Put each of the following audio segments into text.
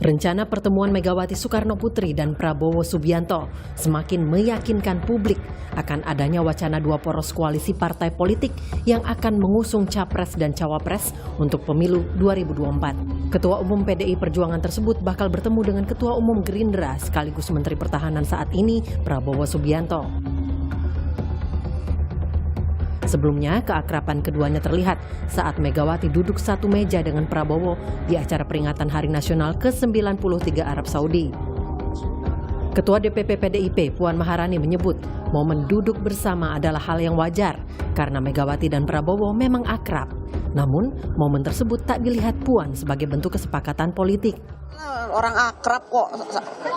Rencana pertemuan Megawati Soekarno Putri dan Prabowo Subianto semakin meyakinkan publik akan adanya wacana dua poros koalisi partai politik yang akan mengusung capres dan cawapres untuk pemilu 2024. Ketua Umum PDI Perjuangan tersebut bakal bertemu dengan Ketua Umum Gerindra sekaligus Menteri Pertahanan saat ini, Prabowo Subianto. Sebelumnya, keakraban keduanya terlihat saat Megawati duduk satu meja dengan Prabowo di acara peringatan Hari Nasional ke-93 Arab Saudi. Ketua DPP PDIP Puan Maharani menyebut momen duduk bersama adalah hal yang wajar karena Megawati dan Prabowo memang akrab. Namun, momen tersebut tak dilihat Puan sebagai bentuk kesepakatan politik. Orang akrab kok,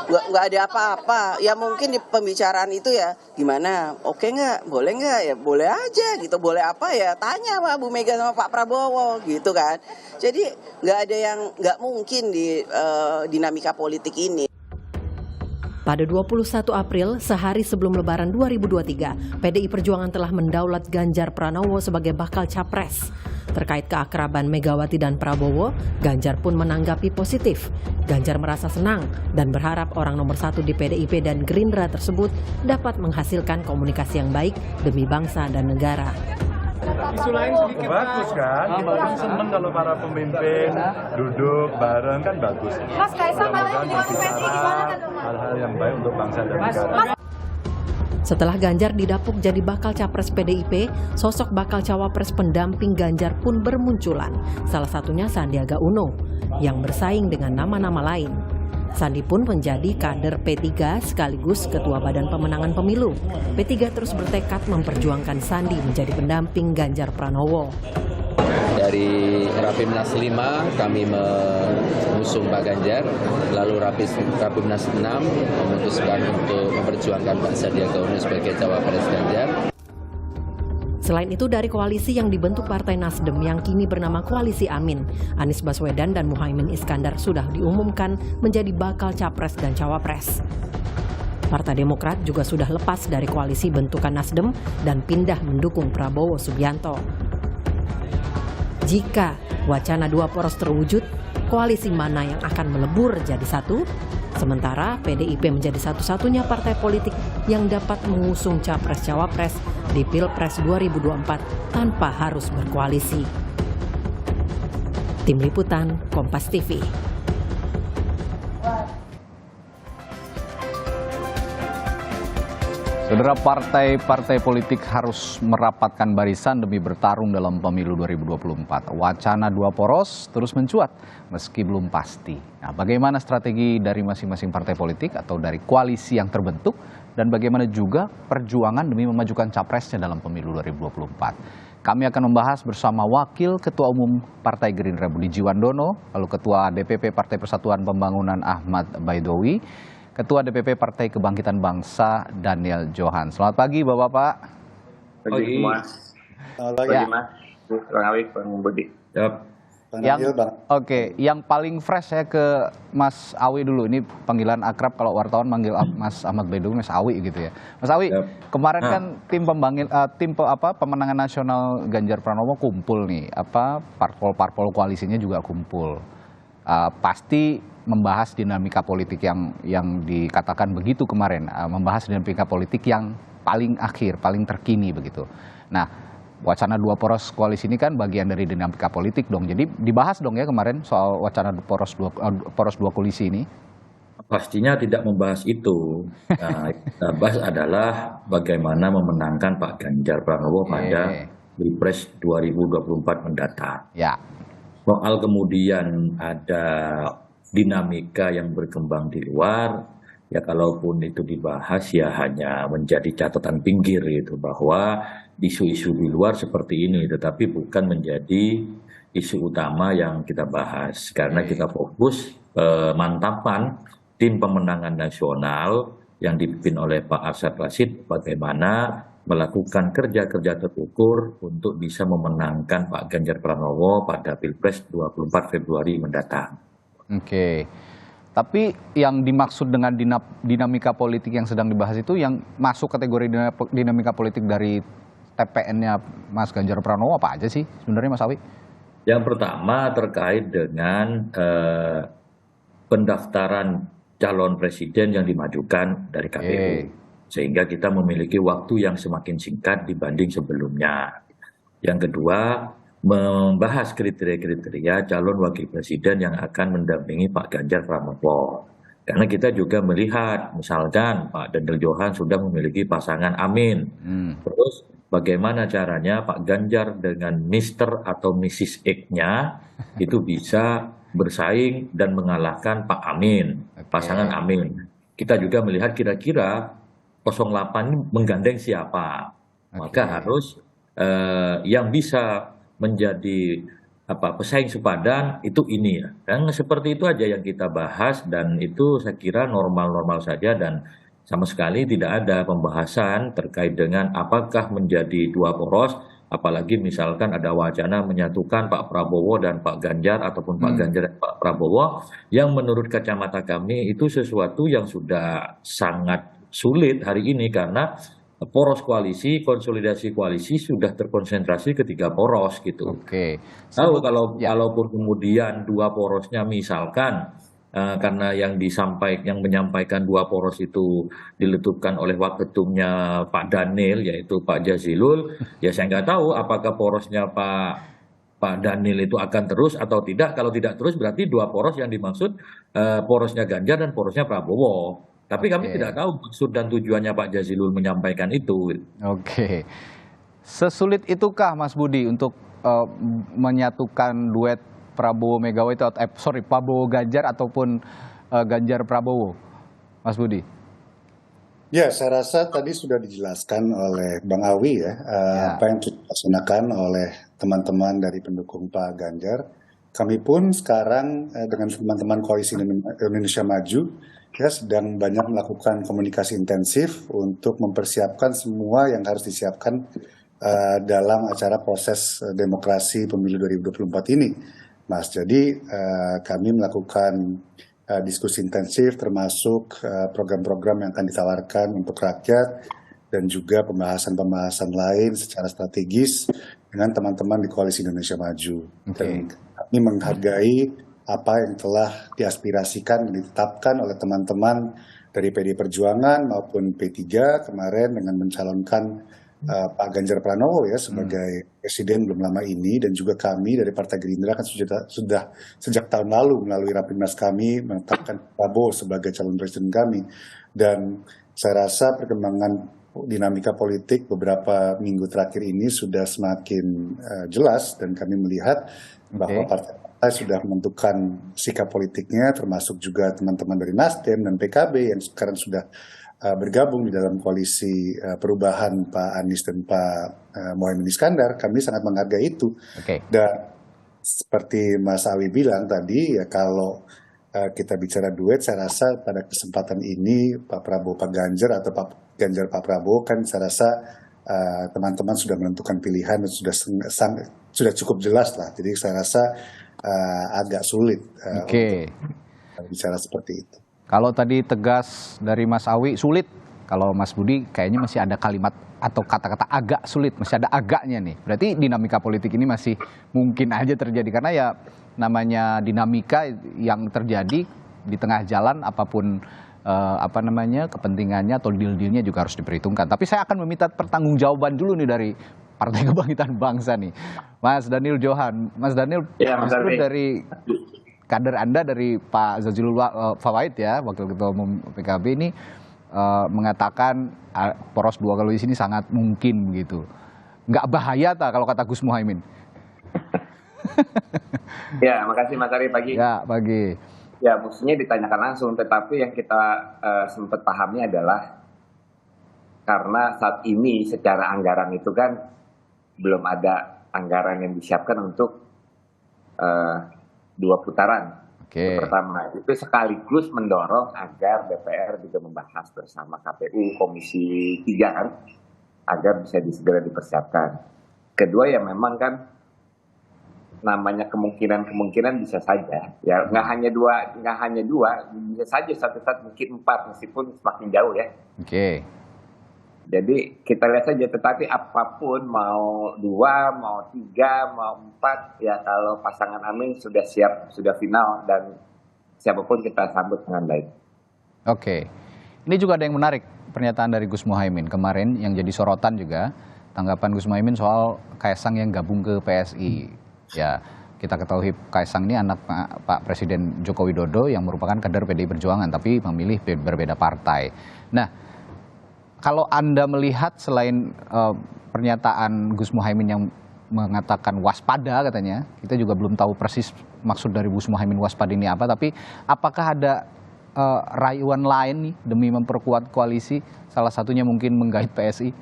nggak ada apa-apa. Ya mungkin di pembicaraan itu ya gimana, oke nggak, boleh nggak, ya boleh aja gitu. Boleh apa ya, tanya sama Bu Mega sama Pak Prabowo gitu kan. Jadi nggak ada yang nggak mungkin di dinamika politik ini. Pada 21 April, sehari sebelum Lebaran 2023, PDI Perjuangan telah mendaulat Ganjar Pranowo sebagai bakal capres. Terkait keakraban Megawati dan Prabowo, Ganjar pun menanggapi positif. Ganjar merasa senang dan berharap orang nomor satu di PDIP dan Gerindra tersebut dapat menghasilkan komunikasi yang baik demi bangsa dan negara. Isu lain sedikit bagus kan, kita kan seneng kalau para pemimpin duduk bareng kan bagus. Mas Kaisang katanya jadi wakil PSI gimana? Hal-hal yang baik untuk bangsa dan negara. Setelah Ganjar didapuk jadi bakal capres PDIP, sosok bakal cawapres pendamping Ganjar pun bermunculan. Salah satunya Sandiaga Uno yang bersaing dengan nama-nama lain. Sandi pun menjadi kader P3 sekaligus Ketua Badan Pemenangan Pemilu. P3 terus bertekad memperjuangkan Sandi menjadi pendamping Ganjar Pranowo. Dari Rapimnas 5 kami mengusung Pak Ganjar, lalu Rapimnas 6 memutuskan untuk memperjuangkan Pak Sandiaga Uno sebagai cawapres Ganjar. Selain itu, dari koalisi yang dibentuk Partai Nasdem yang kini bernama Koalisi Amin, Anies Baswedan dan Muhaimin Iskandar sudah diumumkan menjadi bakal capres dan cawapres. Partai Demokrat juga sudah lepas dari koalisi bentukan Nasdem dan pindah mendukung Prabowo Subianto. Jika wacana dua poros terwujud, koalisi mana yang akan melebur jadi satu? Sementara PDIP menjadi satu-satunya partai politik yang dapat mengusung capres-cawapres di Pilpres 2024 tanpa harus berkoalisi. Tim Liputan, Kompas TV. Saudara, partai-partai politik harus merapatkan barisan demi bertarung dalam pemilu 2024. Wacana dua poros terus mencuat meski belum pasti. Nah, bagaimana strategi dari masing-masing partai politik atau dari koalisi yang terbentuk dan bagaimana juga perjuangan demi memajukan capresnya dalam pemilu 2024. Kami akan membahas bersama Wakil Ketua Umum Partai Gerindra Budi Jiwandono, lalu Ketua DPP Partai Persatuan Pembangunan Ahmad Baidowi, Ketua DPP Partai Kebangkitan Bangsa Daniel Johan. Selamat pagi Bapak-Bapak. Pagi Mas. Selamat pagi Mas. Bang Awi, Bang Budi. Yang paling fresh saya ke Mas Awi dulu. Ini panggilan akrab kalau wartawan manggil Mas Ahmad Baidowi Mas Awi gitu ya. Mas Awi, kemarin kan tim pemenangan nasional Ganjar Pranowo kumpul nih. Parpol koalisinya juga kumpul. Pasti membahas dinamika politik yang dikatakan begitu kemarin, membahas dinamika politik yang paling akhir, paling terkini begitu. Nah, wacana dua poros koalisi ini kan bagian dari dinamika politik dong. Jadi dibahas dong ya kemarin soal wacana poros dua koalisi ini. Pastinya tidak membahas itu. Nah, kita bahas adalah bagaimana memenangkan Pak Ganjar Pranowo pada Pilpres 2024 mendatang. Ya. Soal kemudian ada dinamika yang berkembang di luar, ya kalaupun itu dibahas ya hanya menjadi catatan pinggir gitu, bahwa isu-isu di luar seperti ini tetapi bukan menjadi isu utama yang kita bahas, karena kita fokus mantapan tim pemenangan nasional yang dipimpin oleh Pak Arsyad Rashid bagaimana melakukan kerja-kerja terukur untuk bisa memenangkan Pak Ganjar Pranowo pada Pilpres 24 Februari mendatang. Oke, tapi yang dimaksud dengan dinamika politik yang sedang dibahas itu yang masuk kategori dinamika politik dari TPN-nya Mas Ganjar Pranowo apa aja sih sebenarnya Mas Awi? Yang pertama terkait dengan pendaftaran calon presiden yang dimajukan dari KPU. Sehingga kita memiliki waktu yang semakin singkat dibanding sebelumnya. Yang kedua, membahas kriteria-kriteria calon wakil presiden yang akan mendampingi Pak Ganjar Pranowo. Karena kita juga melihat, misalkan Pak Daniel Johan sudah memiliki pasangan Amin. Terus bagaimana caranya Pak Ganjar dengan Mr. atau Mrs. X-nya itu bisa bersaing dan mengalahkan Pak Amin, pasangan Amin. Kita juga melihat kira-kira 08 ini menggandeng siapa. Maka harus yang bisa menjadi pesaing sepadan itu ini ya. Dan seperti itu aja yang kita bahas dan itu saya kira normal-normal saja dan sama sekali tidak ada pembahasan terkait dengan apakah menjadi dua poros, apalagi misalkan ada wacana menyatukan Pak Prabowo dan Pak Ganjar ataupun Pak Ganjar dan Pak Prabowo yang menurut kacamata kami itu sesuatu yang sudah sangat sulit hari ini karena poros koalisi, konsolidasi koalisi sudah terkonsentrasi ke 3 poros gitu. Kalaupun kemudian 2 porosnya misalkan karena yang menyampaikan 2 poros itu diletupkan oleh waketumnya Pak Daniel yaitu Pak Jazilul, ya saya nggak tahu apakah porosnya Pak Daniel itu akan terus atau tidak. Kalau tidak terus berarti 2 poros yang dimaksud porosnya Ganjar dan porosnya Prabowo. Tapi kami tidak tahu maksud dan tujuannya Pak Jazilul menyampaikan itu. Sesulit itukah Mas Budi untuk menyatukan duet Prabowo Megawati Prabowo Ganjar ataupun Ganjar Prabowo, Mas Budi? Ya, saya rasa tadi sudah dijelaskan oleh Bang Awi ya, apa yang kita laksanakan oleh teman-teman dari pendukung Pak Ganjar. Kami pun sekarang dengan teman-teman Koalisi Indonesia Maju ya sedang banyak melakukan komunikasi intensif untuk mempersiapkan semua yang harus disiapkan dalam acara proses demokrasi pemilu 2024 ini, Mas. Jadi kami melakukan diskusi intensif termasuk program-program yang akan ditawarkan untuk rakyat dan juga pembahasan-pembahasan lain secara strategis dengan teman-teman di Koalisi Indonesia Maju. Dan kami menghargai apa yang telah diaspirasikan dan ditetapkan oleh teman-teman dari PD Perjuangan maupun P3 kemarin dengan mencalonkan Pak Ganjar Pranowo ya sebagai presiden belum lama ini, dan juga kami dari Partai Gerindra kan sudah sejak tahun lalu melalui Rapimnas kami menetapkan Prabowo sebagai calon presiden kami. Dan saya rasa perkembangan dinamika politik beberapa minggu terakhir ini sudah semakin jelas dan kami melihat bahwa partai sudah menentukan sikap politiknya, termasuk juga teman-teman dari Nasdem dan PKB yang sekarang sudah bergabung di dalam koalisi perubahan Pak Anies dan Pak Muhaimin Iskandar. Kami sangat menghargai itu. Dan seperti Mas Awi bilang tadi, ya kalau kita bicara duet, saya rasa pada kesempatan ini Pak Prabowo Pak Ganjar atau Pak Ganjar Pak Prabowo kan saya rasa teman-teman sudah menentukan pilihan dan sudah cukup jelas lah. Jadi saya rasa agak sulit untuk bicara seperti itu. Kalau tadi tegas dari Mas Awi sulit, kalau Mas Budi kayaknya masih ada kalimat atau kata-kata agak sulit, masih ada agaknya nih. Berarti dinamika politik ini masih mungkin aja terjadi karena ya namanya dinamika yang terjadi di tengah jalan apapun kepentingannya atau deal-dealnya juga harus diperhitungkan. Tapi saya akan meminta pertanggungjawaban dulu nih dari Partai Kebangkitan Bangsa nih, Mas Daniel Johan. Mas Daniel, justru dari kader Anda dari Pak Jazilul Fawait ya, Wakil Ketua Umum PKB ini mengatakan poros 2 koalisi ini sangat mungkin begitu. Nggak bahaya tak kalau kata Gus Muhaimin? Ya, makasih Mas Ari pagi. Ya, pagi. Ya, mestinya ditanyakan langsung, tetapi yang kita sempat pahami adalah karena saat ini secara anggaran itu kan belum ada anggaran yang disiapkan untuk 2 putaran. Pertama, itu sekaligus mendorong agar DPR juga membahas bersama KPU Komisi 3 kan, agar bisa segera dipersiapkan. Kedua ya memang kan namanya kemungkinan bisa saja ya, nggak hanya dua bisa saja satu saat mungkin 4 meskipun semakin jauh ya. Jadi kita lihat saja, tetapi apapun mau 2, mau 3, mau 4 ya kalau pasangan Amin sudah siap, sudah final dan siapapun kita sambut dengan baik. Oke, ini juga ada yang menarik pernyataan dari Gus Muhaimin kemarin yang jadi sorotan juga, tanggapan Gus Muhaimin soal Kaisang yang gabung ke PSI. Ya, kita ketahui Kaisang ini anak Pak Presiden Joko Widodo yang merupakan kader PDI Perjuangan tapi memilih berbeda partai. Nah, kalau Anda melihat selain pernyataan Gus Muhaimin yang mengatakan waspada katanya, kita juga belum tahu persis maksud dari Gus Muhaimin waspada ini apa, tapi apakah ada rayuan lain nih demi memperkuat koalisi, salah satunya mungkin menggait PSI?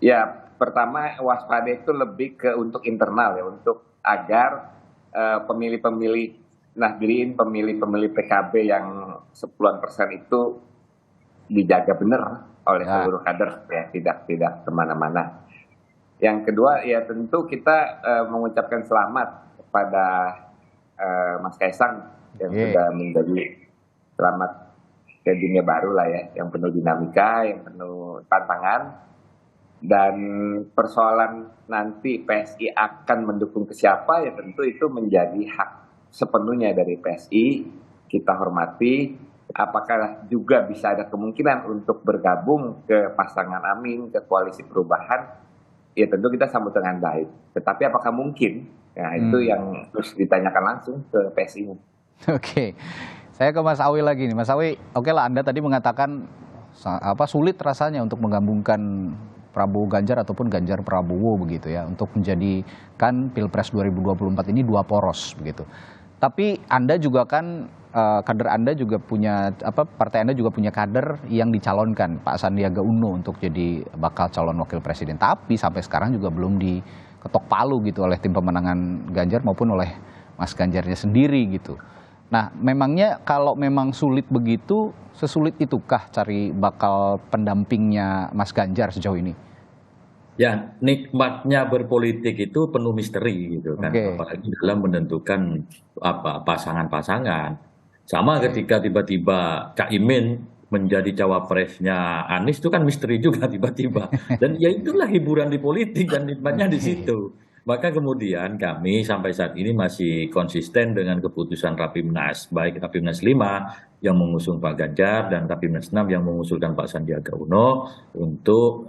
Ya, pertama waspada itu lebih ke untuk internal ya, untuk agar pemilih-pemilih Nahdlin, pemilih-pemilih PKB yang 10% itu dijaga benar oleh seluruh kader ya, tidak kemana-mana. Yang kedua ya tentu kita mengucapkan selamat kepada Mas Kaisang yang sudah menjadi selamat ke dunia baru lah ya, yang penuh dinamika, yang penuh tantangan. Dan persoalan nanti PSI akan mendukung ke siapa ya tentu itu menjadi hak sepenuhnya dari PSI. Kita hormati. Apakah juga bisa ada kemungkinan untuk bergabung ke pasangan Amin, ke koalisi perubahan? Ya tentu kita sambut dengan baik. Tetapi apakah mungkin? Ya itu yang harus ditanyakan langsung ke PSI. Oke, saya ke Mas Awi lagi nih. Mas Awi, oke lah Anda tadi mengatakan sulit rasanya untuk menggabungkan Prabowo Ganjar ataupun Ganjar Prabowo begitu ya, untuk menjadikan Pilpres 2024 ini dua poros begitu. Tapi Anda juga kan kader Anda juga punya partai Anda juga punya kader yang dicalonkan, Pak Sandiaga Uno, untuk jadi bakal calon wakil presiden. Tapi sampai sekarang juga belum diketok palu gitu oleh tim pemenangan Ganjar maupun oleh Mas Ganjarnya sendiri gitu. Nah, memangnya kalau memang sulit begitu, sesulit itukah cari bakal pendampingnya Mas Ganjar sejauh ini? Ya, nikmatnya berpolitik itu penuh misteri gitu kan, apalagi dalam menentukan pasangan-pasangan. Sama ketika tiba-tiba Cak Imin menjadi cawapresnya Anies, itu kan misteri juga tiba-tiba. Dan ya itulah hiburan di politik dan nikmatnya di situ. Maka kemudian kami sampai saat ini masih konsisten dengan keputusan Rapimnas, baik Rapimnas 5 yang mengusung Pak Ganjar dan Rapimnas 6 yang mengusulkan Pak Sandiaga Uno untuk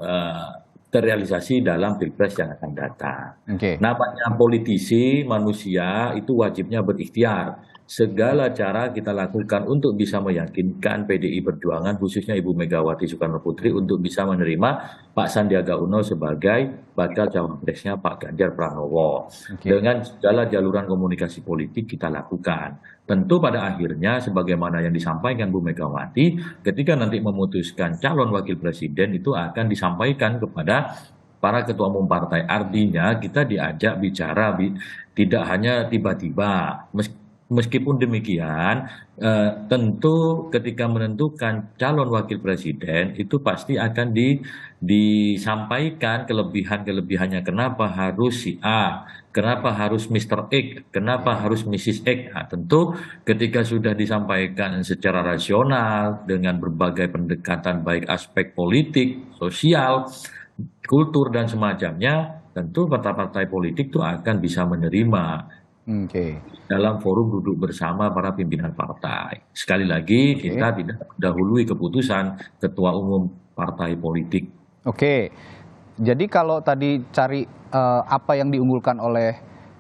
terrealisasi dalam Pilpres yang akan datang. Namanya politisi, manusia itu wajibnya berikhtiar. Segala cara kita lakukan untuk bisa meyakinkan PDI Perjuangan, khususnya Ibu Megawati Soekarno Putri, untuk bisa menerima Pak Sandiaga Uno sebagai bakal cawapresnya Pak Ganjar Pranowo. Dengan segala jaluran komunikasi politik kita lakukan. Tentu pada akhirnya sebagaimana yang disampaikan Bu Megawati, ketika nanti memutuskan calon wakil presiden itu akan disampaikan kepada para ketua umum partai. Artinya kita diajak bicara, tidak hanya tiba-tiba. Meskipun demikian, tentu ketika menentukan calon wakil presiden itu pasti akan disampaikan kelebihan-kelebihannya. Kenapa harus si A, kenapa harus Mr. X, kenapa harus Mrs. X. Nah, tentu ketika sudah disampaikan secara rasional dengan berbagai pendekatan baik aspek politik, sosial, kultur dan semacamnya, tentu partai-partai politik itu akan bisa menerima. Dalam forum duduk bersama para pimpinan partai. Sekali lagi kita tidak mendahului keputusan ketua umum partai politik. Jadi kalau tadi cari apa yang diunggulkan oleh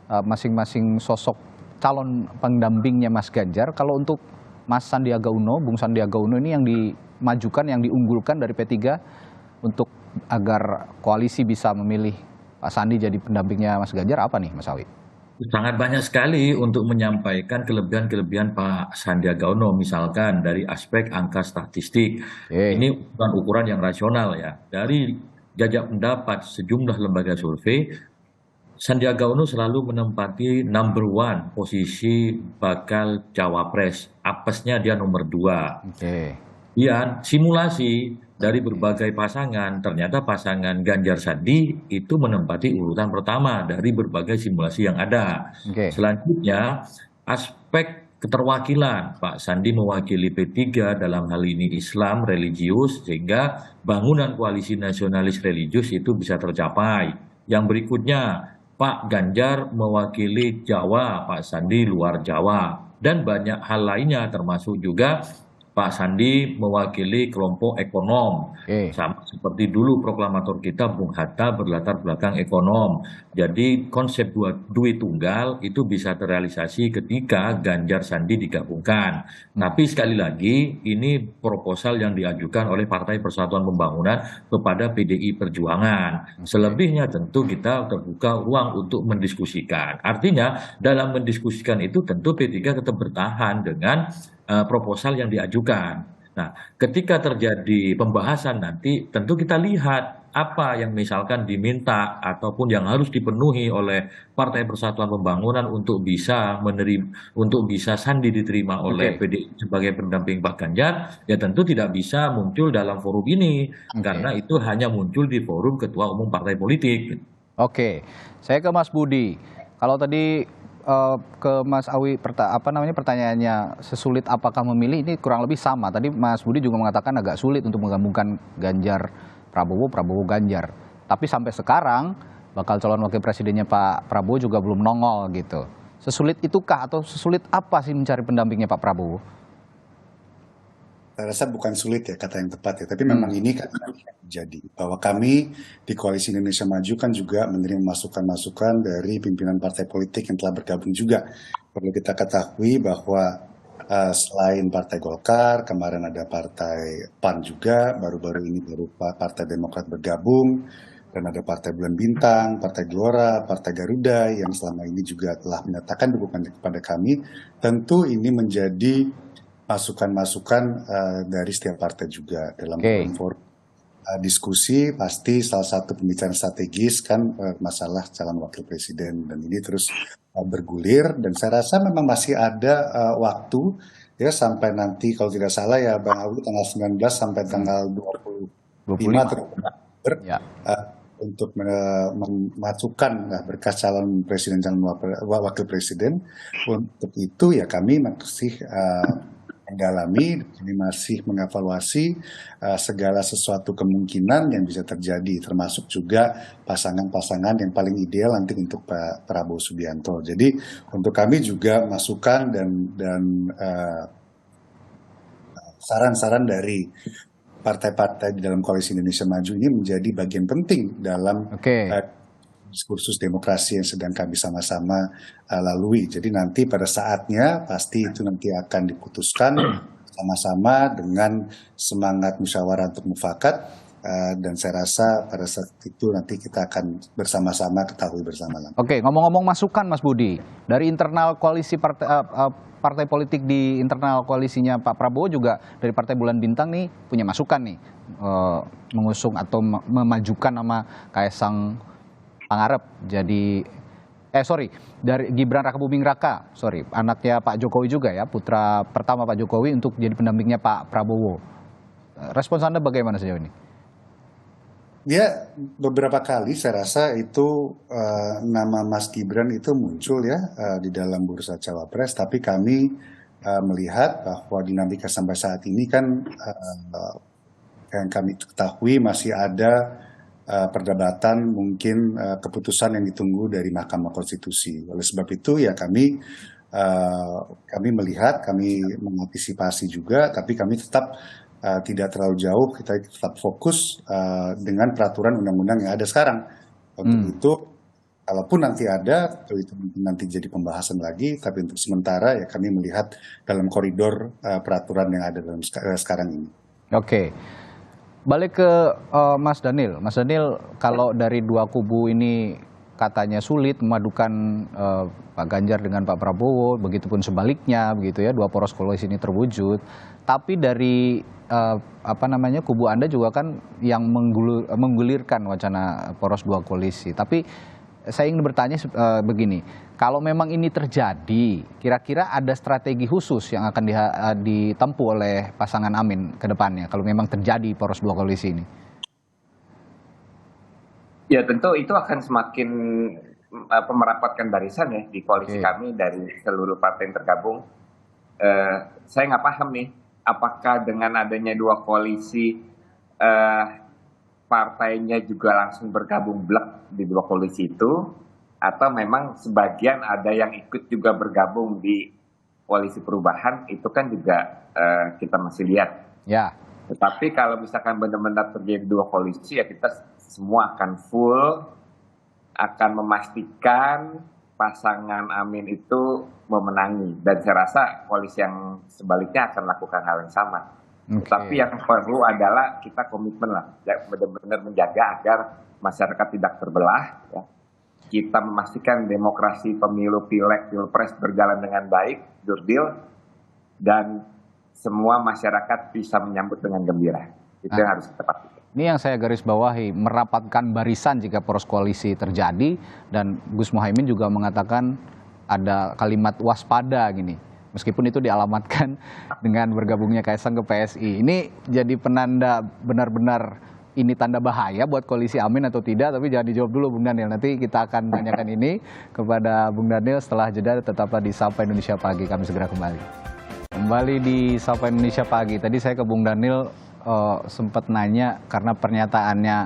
masing-masing sosok calon pendampingnya Mas Ganjar, kalau untuk Mas Sandiaga Uno, Bung Sandiaga Uno ini yang dimajukan, yang diunggulkan dari P3 untuk agar koalisi bisa memilih Pak Sandi jadi pendampingnya Mas Ganjar, apa nih Mas Awi? Sangat banyak sekali untuk menyampaikan kelebihan-kelebihan Pak Sandiaga Uno, misalkan dari aspek angka statistik. Ini ukuran yang rasional ya. Dari jajak pendapat sejumlah lembaga survei, Sandiaga Uno selalu menempati number 1 posisi bakal cawapres. Apesnya dia nomor 2. Ya, simulasi dari berbagai pasangan, ternyata pasangan Ganjar Sandi itu menempati urutan pertama dari berbagai simulasi yang ada. Selanjutnya, aspek keterwakilan. Pak Sandi mewakili P3 dalam hal ini Islam, religius, sehingga bangunan koalisi nasionalis religius itu bisa tercapai. Yang berikutnya, Pak Ganjar mewakili Jawa, Pak Sandi luar Jawa, dan banyak hal lainnya termasuk juga Pak Sandi mewakili kelompok ekonom. Sama seperti dulu proklamator kita Bung Hatta berlatar belakang ekonom. Jadi konsep duit tunggal itu bisa terrealisasi ketika Ganjar Sandi digabungkan. Tapi sekali lagi ini proposal yang diajukan oleh Partai Persatuan Pembangunan kepada PDI Perjuangan. Selebihnya tentu kita terbuka ruang untuk mendiskusikan. Artinya dalam mendiskusikan itu tentu P3 tetap bertahan dengan proposal yang diajukan. Nah, ketika terjadi pembahasan nanti tentu kita lihat apa yang misalkan diminta ataupun yang harus dipenuhi oleh Partai Persatuan Pembangunan untuk bisa Sandi diterima oleh PDI sebagai pendamping Pak Ganjar, ya tentu tidak bisa muncul dalam forum ini karena itu hanya muncul di forum ketua umum partai politik. Oke, saya ke Mas Budi. Kalau tadi ke Mas Awi pertanyaannya sesulit apakah memilih, ini kurang lebih sama. Tadi Mas Budi juga mengatakan agak sulit untuk menggabungkan Ganjar Prabowo, Prabowo Ganjar. Tapi sampai sekarang bakal calon wakil presidennya Pak Prabowo juga belum nongol gitu. Sesulit itukah atau sesulit apa sih mencari pendampingnya Pak Prabowo? Saya rasa bukan sulit ya kata yang tepat ya, tapi memang ini kan jadi bahwa kami di Koalisi Indonesia Maju kan juga menerima masukan-masukan dari pimpinan partai politik yang telah bergabung juga. Perlu kita ketahui bahwa selain Partai Golkar, kemarin ada Partai PAN juga, baru-baru ini baru Partai Demokrat bergabung, dan ada Partai Bulan Bintang, Partai Gelora, Partai Garuda yang selama ini juga telah menyatakan dukungan kepada kami. Tentu ini menjadi masukan-masukan dari setiap partai juga dalam forum diskusi. Pasti salah satu pembicaraan strategis kan masalah calon wakil presiden, dan ini terus bergulir, dan saya rasa memang masih ada waktu ya sampai nanti kalau tidak salah ya Bang Awi tanggal 19 sampai tanggal 25 untuk memasukkan berkas calon presiden, calon wakil presiden. Untuk itu ya kami masih mendalami, ini masih mengevaluasi segala sesuatu kemungkinan yang bisa terjadi, termasuk juga pasangan-pasangan yang paling ideal nanti untuk Pak Prabowo Subianto. Jadi untuk kami juga masukan dan saran-saran dari partai-partai di dalam Koalisi Indonesia Maju ini menjadi bagian penting dalam diskursus demokrasi yang sedang kami sama-sama lalui. Jadi nanti pada saatnya pasti itu nanti akan diputuskan sama-sama dengan semangat musyawarah untuk mufakat, dan saya rasa pada saat itu nanti kita akan bersama-sama ketahui bersama. Oke, ngomong-ngomong masukan Mas Budi, dari internal koalisi partai politik di internal koalisinya Pak Prabowo juga dari Partai Bulan Bintang nih punya masukan nih mengusung atau memajukan nama Kaisang Pangarep jadi dari Gibran Rakabuming Raka, anaknya Pak Jokowi juga ya, putra pertama Pak Jokowi untuk jadi pendampingnya Pak Prabowo. Respons Anda bagaimana sejauh ini? Ya, beberapa kali saya rasa itu nama Mas Gibran itu muncul ya di dalam bursa cawapres, tapi kami melihat bahwa dinamika sampai saat ini kan yang kami ketahui masih ada perdebatan, mungkin keputusan yang ditunggu dari Mahkamah Konstitusi. Oleh sebab itu ya kami melihat, kami mengantisipasi juga, tapi kami tetap tidak terlalu jauh, kita tetap fokus dengan peraturan undang-undang yang ada sekarang. Untuk itu, kalaupun nanti ada, itu mungkin nanti jadi pembahasan lagi, tapi untuk sementara ya kami melihat dalam koridor peraturan yang ada dalam sekarang ini. Oke. Balik ke Mas Daniel. Mas Daniel, kalau dari dua kubu ini katanya sulit memadukan Pak Ganjar dengan Pak Prabowo, begitupun sebaliknya, begitu ya, dua poros koalisi ini terwujud. Tapi dari kubu Anda juga kan yang menggulirkan wacana poros dua koalisi. Tapi saya ingin bertanya begini, kalau memang ini terjadi, kira-kira ada strategi khusus yang akan ditempuh oleh pasangan Amin ke depannya kalau memang terjadi poros dua koalisi ini? Ya tentu itu akan semakin merapatkan barisan ya di koalisi kami dari seluruh partai yang tergabung. Saya nggak paham nih, apakah dengan adanya dua koalisi partainya juga langsung bergabung blek di dua koalisi itu, atau memang sebagian ada yang ikut juga bergabung di koalisi perubahan, itu kan juga kita masih lihat. Ya. Tetapi kalau misalkan benar-benar terjadi dua koalisi, ya kita semua akan full, akan memastikan pasangan Amin itu memenangi. Dan saya rasa koalisi yang sebaliknya akan lakukan hal yang sama. Tapi yang perlu adalah kita komitmen lah, benar-benar menjaga agar masyarakat tidak terbelah. Ya. Kita memastikan demokrasi pemilu, pileg, pilpres berjalan dengan baik, jurdil, dan semua masyarakat bisa menyambut dengan gembira. Itu yang harus kita pastikan. Ini yang saya garis bawahi, merapatkan barisan jika poros koalisi terjadi, dan Gus Muhaimin juga mengatakan ada kalimat waspada gini. Meskipun itu dialamatkan dengan bergabungnya Kaisang ke PSI. Ini jadi penanda benar-benar ini tanda bahaya buat koalisi Amin atau tidak, tapi jangan dijawab dulu Bung Daniel. Nanti kita akan tanyakan ini kepada Bung Daniel setelah jeda. Tetaplah di Sapa Indonesia Pagi, kami segera kembali. Kembali di Sapa Indonesia Pagi. Tadi saya ke Bung Daniel sempat nanya karena pernyataannya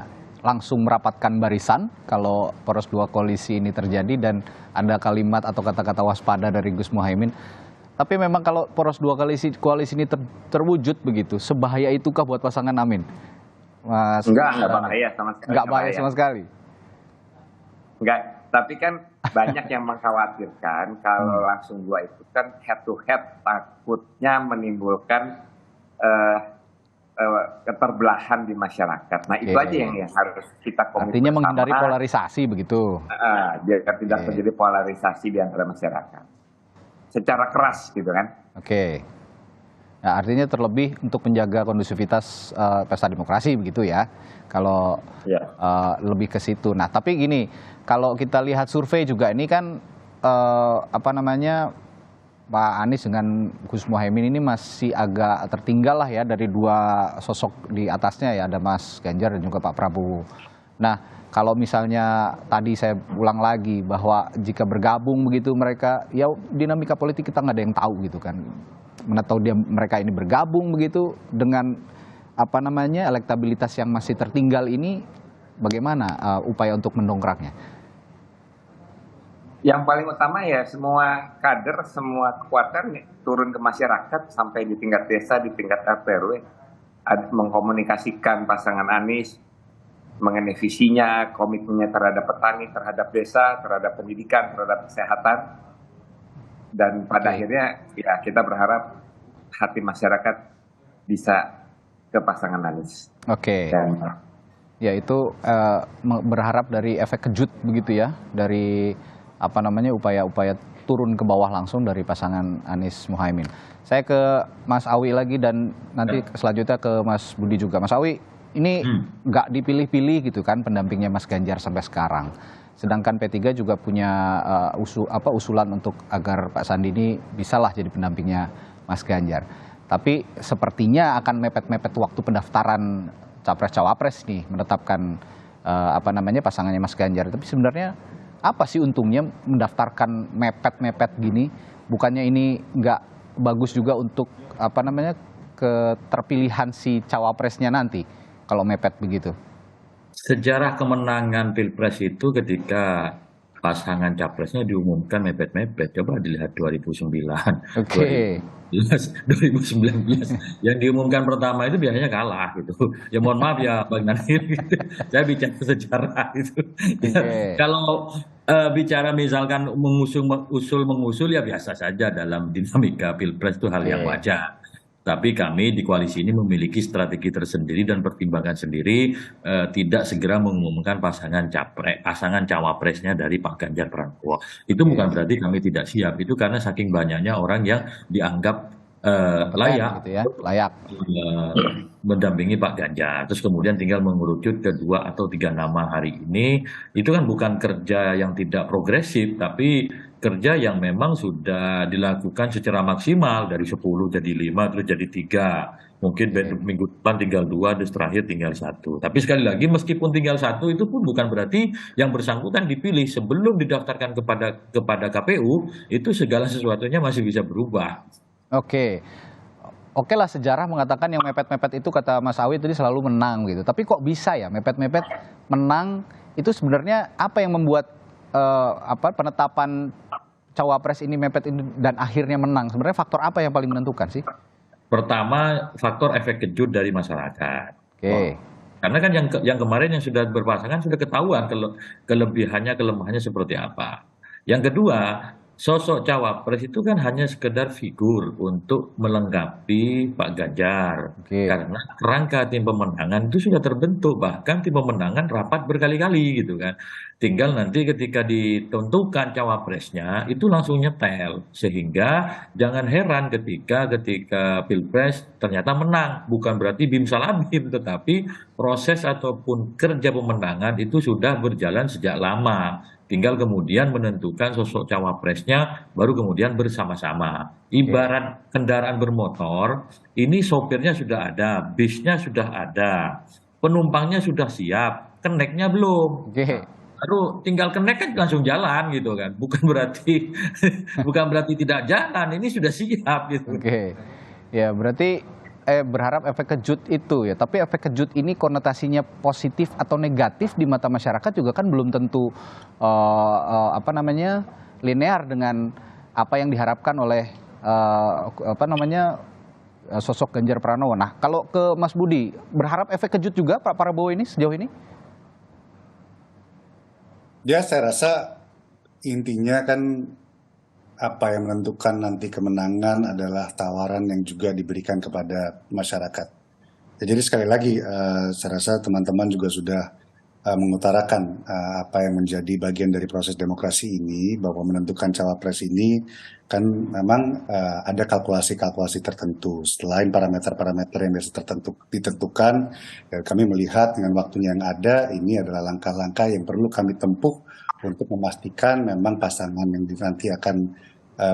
langsung merapatkan barisan kalau poros dua koalisi ini terjadi dan ada kalimat atau kata-kata waspada dari Gus Muhaimin. Tapi memang kalau poros dua koalisi ini terwujud begitu, sebahaya itukah buat pasangan Amin? Mas, enggak bahaya sama sekali. Enggak bahaya sama sekali. Enggak, tapi kan banyak yang mengkhawatirkan kalau langsung dua itu kan head to head takutnya menimbulkan keterbelahan di masyarakat. Nah itu aja yang harus kita komitmen. Artinya menghindari polarisasi begitu. Biar tidak terjadi polarisasi di antara masyarakat. Secara keras gitu kan. Oke. Nah, artinya terlebih untuk menjaga kondusivitas pesta demokrasi begitu ya. Kalau lebih ke situ. Nah, tapi gini, kalau kita lihat survei juga ini kan Pak Anies dengan Gus Muhaimin ini masih agak tertinggal lah ya dari dua sosok di atasnya ya, ada Mas Ganjar dan juga Pak Prabowo. Nah, kalau misalnya tadi saya ulang lagi bahwa jika bergabung begitu mereka, ya dinamika politik kita nggak ada yang tahu gitu kan. Mana tahu mereka ini bergabung begitu dengan elektabilitas yang masih tertinggal ini, bagaimana upaya untuk mendongkraknya? Yang paling utama ya semua kader, semua kekuatan turun ke masyarakat sampai di tingkat desa, di tingkat RT RW, mengkomunikasikan pasangan Anies mengenai visinya, komitmennya terhadap petani, terhadap desa, terhadap pendidikan, terhadap kesehatan. Dan pada akhirnya ya kita berharap hati masyarakat bisa ke pasangan Anies. Oke. Ya itu berharap dari efek kejut begitu ya, dari upaya-upaya turun ke bawah langsung dari pasangan Anies Muhaimin. Saya ke Mas Awi lagi dan nanti selanjutnya ke Mas Budi juga. Mas Awi, ini nggak dipilih-pilih gitu kan pendampingnya Mas Ganjar sampai sekarang. Sedangkan P3 juga punya usulan untuk agar Pak Sandi ini bisalah jadi pendampingnya Mas Ganjar. Tapi sepertinya akan mepet-mepet waktu pendaftaran Capres-Cawapres nih menetapkan pasangannya Mas Ganjar. Tapi sebenarnya apa sih untungnya mendaftarkan mepet-mepet gini? Bukannya ini nggak bagus juga untuk keterpilihan si cawapresnya nanti kalau mepet begitu? Sejarah kemenangan Pilpres itu ketika pasangan capresnya diumumkan mepet-mepet. Coba dilihat 2009, 2019. Yang diumumkan pertama itu biasanya kalah gitu. Ya mohon maaf ya Bang Daniel, gitu. Saya bicara sejarah itu. Kalau bicara misalkan mengusul ya biasa saja dalam dinamika Pilpres itu hal yang wajar. Tapi kami di koalisi ini memiliki strategi tersendiri dan pertimbangan sendiri, tidak segera mengumumkan pasangan cawapresnya dari Pak Ganjar Pranowo. Itu bukan berarti kami tidak siap, itu karena saking banyaknya orang yang dianggap layak mendampingi Pak Ganjar. Terus kemudian tinggal mengerucut ke 2 atau 3 nama hari ini. Itu kan bukan kerja yang tidak progresif, tapi kerja yang memang sudah dilakukan secara maksimal dari 10 jadi 5 terus jadi 3. Mungkin minggu depan tinggal 2, terus terakhir tinggal 1. Tapi sekali lagi meskipun tinggal 1 itu pun bukan berarti yang bersangkutan dipilih sebelum didaftarkan kepada KPU, itu segala sesuatunya masih bisa berubah. Oke lah, sejarah mengatakan yang mepet-mepet itu kata Mas Awi tadi selalu menang gitu. Tapi kok bisa ya mepet-mepet menang? Itu sebenarnya apa yang membuat penetapan cawapres ini mepet ini dan akhirnya menang? Sebenarnya faktor apa yang paling menentukan sih? Pertama, faktor efek kejut dari masyarakat. Oke. Karena kan yang kemarin yang sudah berpasangan sudah ketahuan kelebihannya, kelemahannya seperti apa. Yang kedua, sosok cawapres itu kan hanya sekedar figur untuk melengkapi Pak Ganjar. Oke. Karena kerangka tim pemenangan itu sudah terbentuk, bahkan tim pemenangan rapat berkali-kali gitu kan. Tinggal nanti ketika ditentukan cawapresnya itu langsung nyetel, sehingga jangan heran ketika Pilpres ternyata menang. Bukan berarti bim salah bim, tetapi proses ataupun kerja pemenangan itu sudah berjalan sejak lama. Tinggal kemudian menentukan sosok cawapresnya, baru kemudian bersama-sama. Ibarat kendaraan bermotor, ini sopirnya sudah ada, bisnya sudah ada, penumpangnya sudah siap, keneknya belum. Oke. Baru tinggal kenek kan langsung jalan gitu kan. Bukan berarti tidak jalan, ini sudah siap gitu. Oke. Ya, berarti berharap efek kejut itu ya. Tapi efek kejut ini konotasinya positif atau negatif di mata masyarakat juga kan belum tentu linear dengan apa yang diharapkan oleh sosok Ganjar Pranowo. Nah, kalau ke Mas Budi, berharap efek kejut juga Pak Prabowo ini sejauh ini? Ya, saya rasa intinya kan apa yang menentukan nanti kemenangan adalah tawaran yang juga diberikan kepada masyarakat. Ya, jadi sekali lagi, saya rasa teman-teman juga sudah mengutarakan apa yang menjadi bagian dari proses demokrasi ini, bahwa menentukan cawapres ini kan memang ada kalkulasi-kalkulasi tertentu. Selain parameter-parameter yang biasa ditentukan, kami melihat dengan waktunya yang ada, ini adalah langkah-langkah yang perlu kami tempuh untuk memastikan memang pasangan yang nanti akan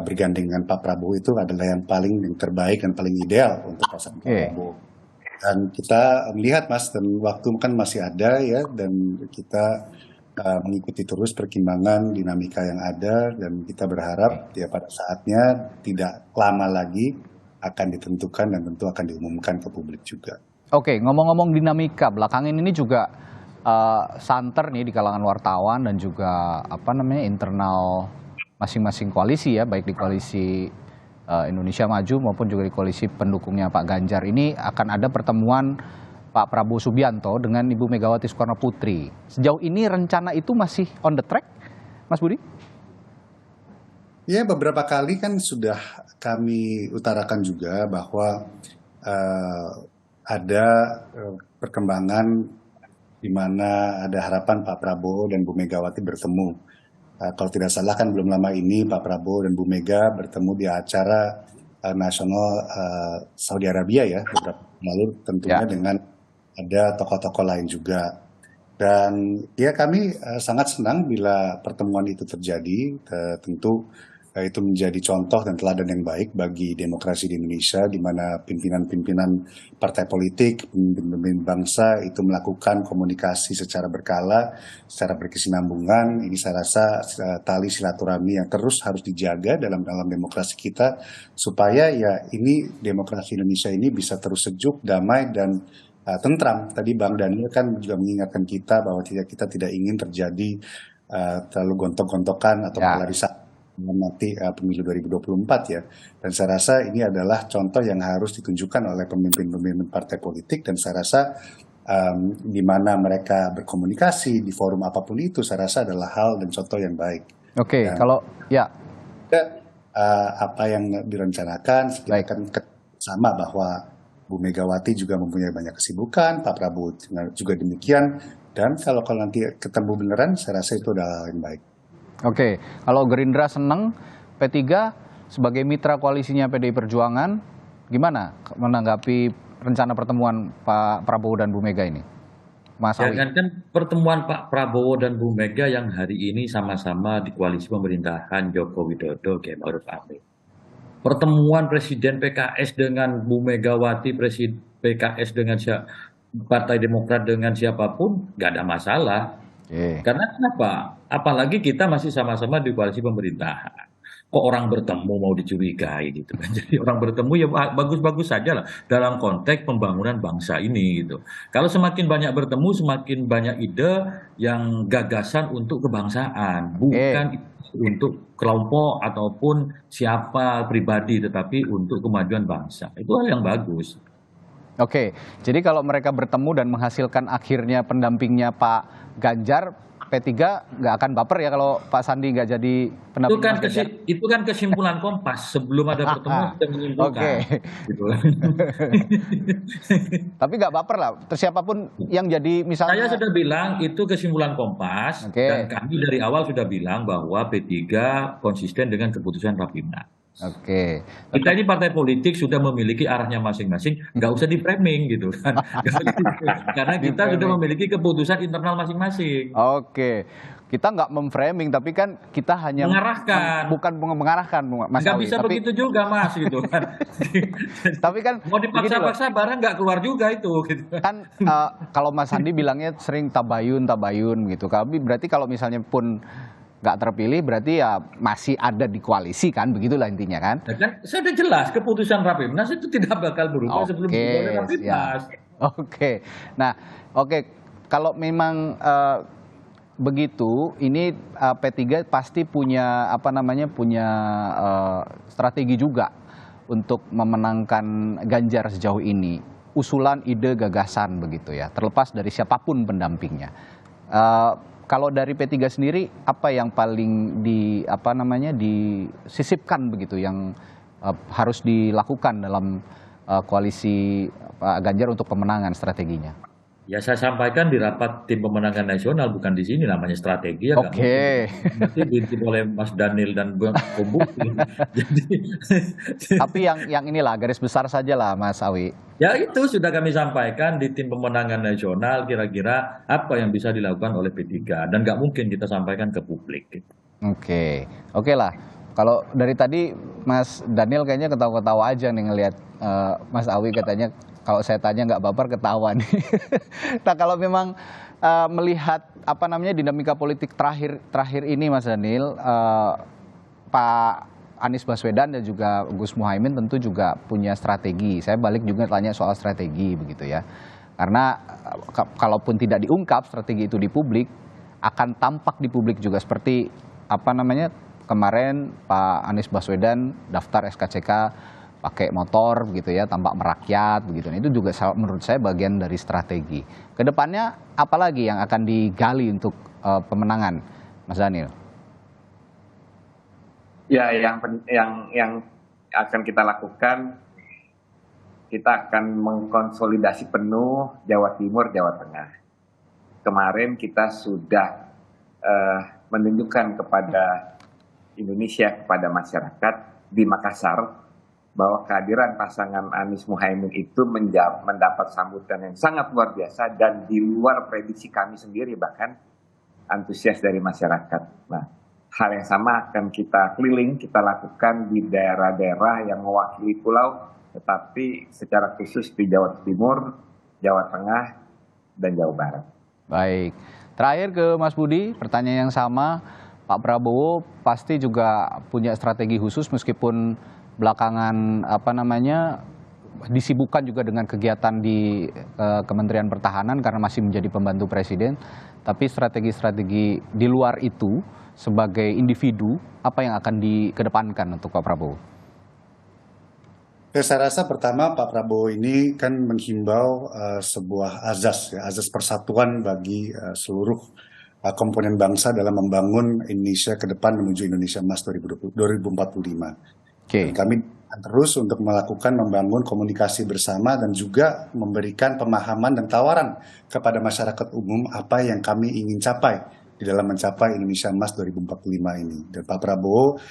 bergandeng dengan Pak Prabowo itu adalah yang terbaik dan paling ideal untuk pasangan Pak Prabowo. Dan kita melihat Mas, dan waktu kan masih ada ya, dan kita mengikuti terus perkembangan dinamika yang ada, dan kita berharap ya pada saatnya tidak lama lagi akan ditentukan dan tentu akan diumumkan ke publik juga. Oke, ngomong-ngomong dinamika, belakangan ini juga santer nih di kalangan wartawan dan juga internal masing-masing koalisi ya, baik di koalisi Indonesia Maju maupun juga di koalisi pendukungnya Pak Ganjar. Ini akan ada pertemuan Pak Prabowo Subianto dengan Ibu Megawati Soekarno Putri. Sejauh ini rencana itu masih on the track, Mas Budi? Ya, beberapa kali kan sudah kami utarakan juga bahwa ada perkembangan di mana ada harapan Pak Prabowo dan Bu Megawati bertemu. Kalau tidak salah kan belum lama ini Pak Prabowo dan Bu Mega bertemu di acara nasional Saudi Arabia ya, beberapa lalu tentunya dengan ada tokoh-tokoh lain juga. Dan ya kami sangat senang bila pertemuan itu terjadi, tentu itu menjadi contoh dan teladan yang baik bagi demokrasi di Indonesia, di mana pimpinan-pimpinan partai politik, pemimpin bangsa itu melakukan komunikasi secara berkala, secara berkesinambungan. Ini saya rasa tali silaturahmi yang terus harus dijaga dalam demokrasi kita, supaya ya ini demokrasi Indonesia ini bisa terus sejuk, damai, dan tentram. Tadi Bang Daniel kan juga mengingatkan kita bahwa kita tidak ingin terjadi terlalu gontok-gontokan atau polarisasi nanti pemilu 2024 ya. Dan saya rasa ini adalah contoh yang harus ditunjukkan oleh pemimpin-pemimpin partai politik, dan saya rasa di mana mereka berkomunikasi di forum apapun itu, saya rasa adalah hal dan contoh yang baik. Oke, dan kalau apa yang direncanakan, kita akan sama bahwa Bu Megawati juga mempunyai banyak kesibukan, Pak Prabowo juga demikian, dan kalau nanti ketemu beneran, saya rasa itu adalah hal yang baik. Oke, kalau Gerindra senang, P3 sebagai mitra koalisinya PDI Perjuangan, gimana menanggapi rencana pertemuan Pak Prabowo dan Bu Mega ini? Mas Awi. Jangankan pertemuan Pak Prabowo dan Bu Mega yang hari ini sama-sama di koalisi pemerintahan Joko Widodo, Kiai Ma'ruf Amin. Pertemuan Presiden PKS dengan Bu Megawati, Presiden PKS dengan Partai Demokrat dengan siapapun, nggak ada masalah. Karena kenapa? Apalagi kita masih sama-sama di koalisi pemerintahan. kok orang bertemu mau dicurigai gitu kan. Jadi orang bertemu ya bagus-bagus saja lah dalam konteks pembangunan bangsa ini gitu. Kalau semakin banyak bertemu, semakin banyak ide yang gagasan untuk kebangsaan, bukan untuk kelompok ataupun siapa pribadi, tetapi untuk kemajuan bangsa. Itu hal yang bagus. Oke, jadi kalau mereka bertemu dan menghasilkan akhirnya pendampingnya Pak Ganjar, P3 nggak akan baper ya kalau Pak Sandi nggak jadi pendamping Mas Ganjar? Itu kan kesimpulan Kompas sebelum ada pertemuan sudah menyimpulkan. Oke. Gitu. Tapi nggak baper lah, siapapun yang jadi misalnya. Saya sudah bilang itu kesimpulan Kompas, dan kami dari awal sudah bilang bahwa P3 konsisten dengan keputusan Rapimnas. Oke. Kita ini partai politik sudah memiliki arahnya masing-masing, nggak usah di framing gitu kan. Karena kita sudah memiliki keputusan internal masing-masing. Oke. Kita nggak memframing, tapi kan kita hanya mengarahkan. Bukan mengarahkan, Mas nggak Awi. bisa begitu juga, Mas, gitu kan. Tapi kan mau dipaksa-paksa barang nggak keluar juga itu. Gitu. Kan kalau Mas Sandi bilangnya sering tabayun gitu. Kami berarti kalau misalnya pun nggak terpilih berarti ya masih ada di koalisi kan, begitulah intinya kan? Ya kan sudah jelas keputusan Rapimnas itu tidak bakal berubah sebelum dibuat Rapimnas. Oke. Nah, kalau memang begitu, ini P3 pasti punya strategi juga untuk memenangkan Ganjar sejauh ini. Usulan, ide, gagasan begitu ya. Terlepas dari siapapun pendampingnya. Kalau dari P3 sendiri apa yang paling disisipkan begitu yang harus dilakukan dalam koalisi Pak Ganjar untuk pemenangan strateginya? Ya saya sampaikan di rapat tim pemenangan nasional, bukan di sini namanya strategi ya. Oke. Nanti diintip oleh Mas Daniel dan Kumbuk. Tapi yang inilah garis besar saja lah Mas Awi. Ya itu sudah kami sampaikan di tim pemenangan nasional kira-kira apa yang bisa dilakukan oleh P3 dan nggak mungkin kita sampaikan ke publik. Oke lah. Kalau dari tadi Mas Daniel kayaknya ketawa-ketawa aja nih ngelihat Mas Awi katanya kalau saya tanya nggak baper ketawa nih. Nah kalau memang melihat dinamika politik terakhir ini Mas Daniel, Pak Anies Baswedan dan juga Gus Muhaimin tentu juga punya strategi. Saya balik juga tanya soal strategi begitu ya. Karena kalaupun tidak diungkap strategi itu di publik, akan tampak di publik juga seperti kemarin Pak Anies Baswedan daftar SKCK pakai motor begitu ya, tampak merakyat begitu. Nah, itu juga menurut saya bagian dari strategi. Kedepannya apalagi yang akan digali untuk pemenangan, Mas Daniel? Ya, yang akan kita lakukan, kita akan mengkonsolidasi penuh Jawa Timur, Jawa Tengah. Kemarin kita sudah menunjukkan kepada Indonesia, kepada masyarakat di Makassar, bahwa kehadiran pasangan Anies Muhaimin itu mendapat sambutan yang sangat luar biasa dan di luar prediksi kami sendiri, bahkan antusias dari masyarakat. Nah, hal yang sama akan kita kita lakukan di daerah-daerah yang mewakili pulau, tetapi secara khusus di Jawa Timur, Jawa Tengah, dan Jawa Barat. Baik, terakhir ke Mas Budi, pertanyaan yang sama. Pak Prabowo pasti juga punya strategi khusus meskipun belakangan disibukkan juga dengan kegiatan di Kementerian Pertahanan karena masih menjadi pembantu presiden, tapi strategi-strategi di luar itu sebagai individu apa yang akan dikedepankan untuk Pak Prabowo? Ya, saya rasa pertama Pak Prabowo ini kan menghimbau sebuah azas persatuan bagi seluruh komponen bangsa dalam membangun Indonesia ke depan menuju Indonesia Emas 2045. Dan kami terus untuk membangun komunikasi bersama dan juga memberikan pemahaman dan tawaran kepada masyarakat umum apa yang kami ingin capai di dalam mencapai Indonesia Emas 2045 ini. Dan Pak Prabowo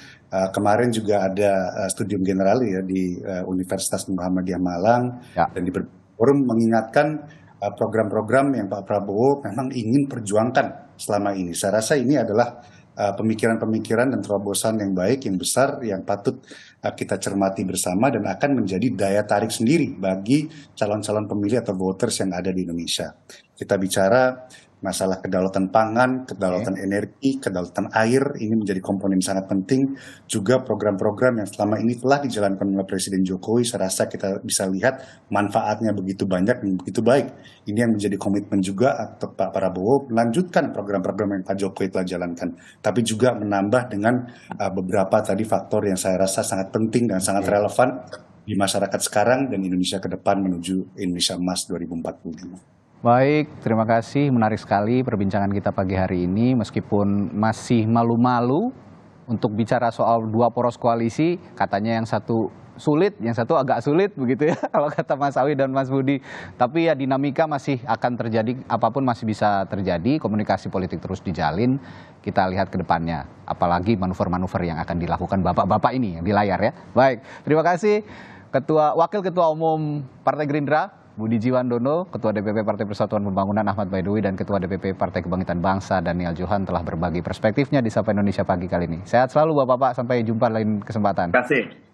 kemarin juga ada studium general ya di Universitas Muhammadiyah Malang dan di forum mengingatkan program-program yang Pak Prabowo memang ingin perjuangkan selama ini. Saya rasa ini adalah pemikiran-pemikiran dan terobosan yang baik, yang besar, yang patut kita cermati bersama dan akan menjadi daya tarik sendiri bagi calon-calon pemilih atau voters yang ada di Indonesia. Kita bicara masalah kedaulatan pangan, kedaulatan energi, kedaulatan air, ini menjadi komponen sangat penting. Juga program-program yang selama ini telah dijalankan oleh Presiden Jokowi, saya rasa kita bisa lihat manfaatnya begitu banyak dan begitu baik. Ini yang menjadi komitmen juga untuk Pak Prabowo melanjutkan program-program yang Pak Jokowi telah jalankan. Tapi juga menambah dengan beberapa tadi faktor yang saya rasa sangat penting dan sangat relevan di masyarakat sekarang dan Indonesia ke depan menuju Indonesia Emas 2045. Baik, terima kasih. Menarik sekali perbincangan kita pagi hari ini. Meskipun masih malu-malu untuk bicara soal dua poros koalisi, katanya yang satu sulit, yang satu agak sulit begitu ya, kalau kata Mas Awi dan Mas Budi. Tapi ya dinamika masih akan terjadi, apapun masih bisa terjadi, komunikasi politik terus dijalin. Kita lihat ke depannya, apalagi manuver-manuver yang akan dilakukan bapak-bapak ini yang di layar ya. Baik, terima kasih Wakil Ketua Umum Partai Gerindra, Budi Jiwandono, Ketua DPP Partai Persatuan Pembangunan Ahmad Baidowi, dan Ketua DPP Partai Kebangkitan Bangsa Daniel Johan telah berbagi perspektifnya di Sapa Indonesia pagi kali ini. Sehat selalu Bapak-Bapak, sampai jumpa lain kesempatan. Terima kasih.